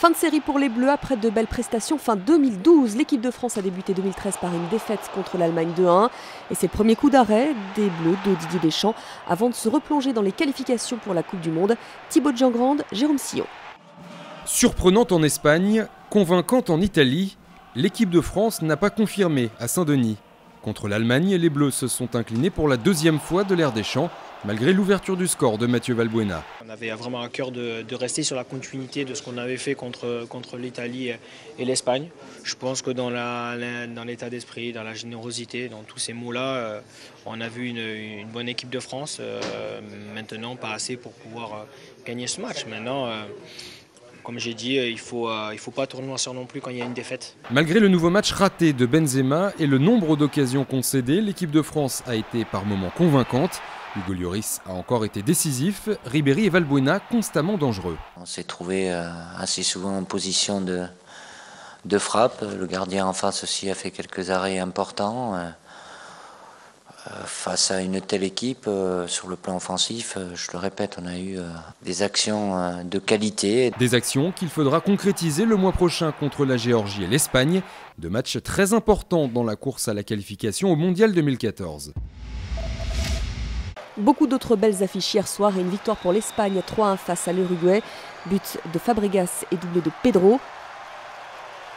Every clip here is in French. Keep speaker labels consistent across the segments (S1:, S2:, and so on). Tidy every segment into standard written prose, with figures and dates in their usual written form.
S1: Fin de série pour les Bleus après de belles prestations fin 2012. L'équipe de France a débuté 2013 par une défaite contre l'Allemagne 2-1. Et c'est le premier coup d'arrêt des Bleus de Didier Deschamps avant de se replonger dans les qualifications pour la Coupe du Monde. Thibaut Jeangrande, Jérôme Sillon.
S2: Surprenante en Espagne, convaincante en Italie, l'équipe de France n'a pas confirmé à Saint-Denis. Contre l'Allemagne, les Bleus se sont inclinés pour la deuxième fois de l'ère Deschamps, malgré l'ouverture du score de Mathieu Valbuena.
S3: On avait vraiment à cœur de rester sur la continuité de ce qu'on avait fait contre l'Italie et l'Espagne. Je pense que dans l'état d'esprit, dans la générosité, dans tous ces mots-là, on a vu une bonne équipe de France. Maintenant, pas assez pour pouvoir gagner ce match. Maintenant, comme j'ai dit, il faut pas tourner noir non plus quand il y a une défaite.
S2: Malgré le nouveau match raté de Benzema et le nombre d'occasions concédées, l'équipe de France a été par moments convaincante. Hugo Lloris a encore été décisif, Ribéry et Valbuena constamment dangereux.
S4: On s'est trouvé assez souvent en position de frappe. Le gardien en face aussi a fait quelques arrêts importants. Face à une telle équipe, sur le plan offensif, je le répète, on a eu des actions de qualité.
S2: Des actions qu'il faudra concrétiser le mois prochain contre la Géorgie et l'Espagne. Deux matchs très importants dans la course à la qualification au Mondial 2014.
S1: Beaucoup d'autres belles affiches hier soir et une victoire pour l'Espagne 3-1 face à l'Uruguay. But de Fabregas et doublé de Pedro.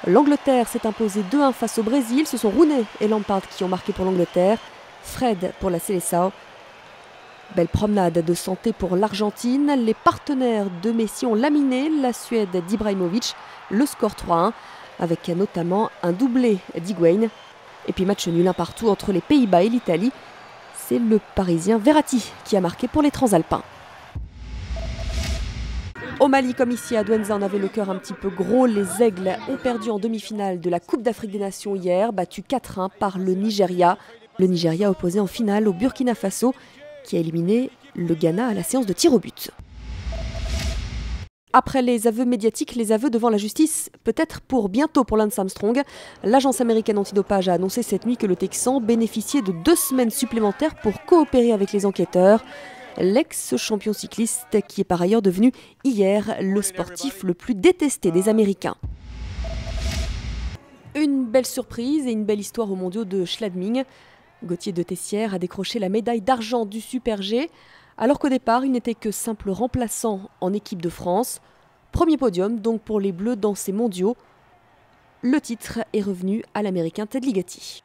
S1: L'Angleterre s'est imposée 2-1 face au Brésil. Ce sont Rooney et Lampard qui ont marqué pour l'Angleterre. Fred pour la Seleção. Belle promenade de santé pour l'Argentine. Les partenaires de Messi ont laminé la Suède d'Ibrahimovic. Le score 3-1 avec notamment un doublé d'Higuaín. Et puis match nul 1 partout entre les Pays-Bas et l'Italie. C'est le Parisien Verratti qui a marqué pour les Transalpins. Au Mali, comme ici à Douentza, on avait le cœur un petit peu gros. Les Aigles ont perdu en demi-finale de la Coupe d'Afrique des Nations hier, battu 4-1 par le Nigeria. Le Nigeria opposé en finale au Burkina Faso, qui a éliminé le Ghana à la séance de tir au but. Après les aveux médiatiques, les aveux devant la justice, peut-être pour bientôt pour Lance Armstrong. L'agence américaine antidopage a annoncé cette nuit que le Texan bénéficiait de 2 semaines supplémentaires pour coopérer avec les enquêteurs. L'ex-champion cycliste qui est par ailleurs devenu hier le sportif le plus détesté des Américains. Une belle surprise et une belle histoire aux mondiaux de Schladming. Gauthier de Tessières a décroché la médaille d'argent du Super G. Alors qu'au départ, il n'était que simple remplaçant en équipe de France. Premier podium donc pour les Bleus dans ces mondiaux. Le titre est revenu à l'Américain Ted Ligety.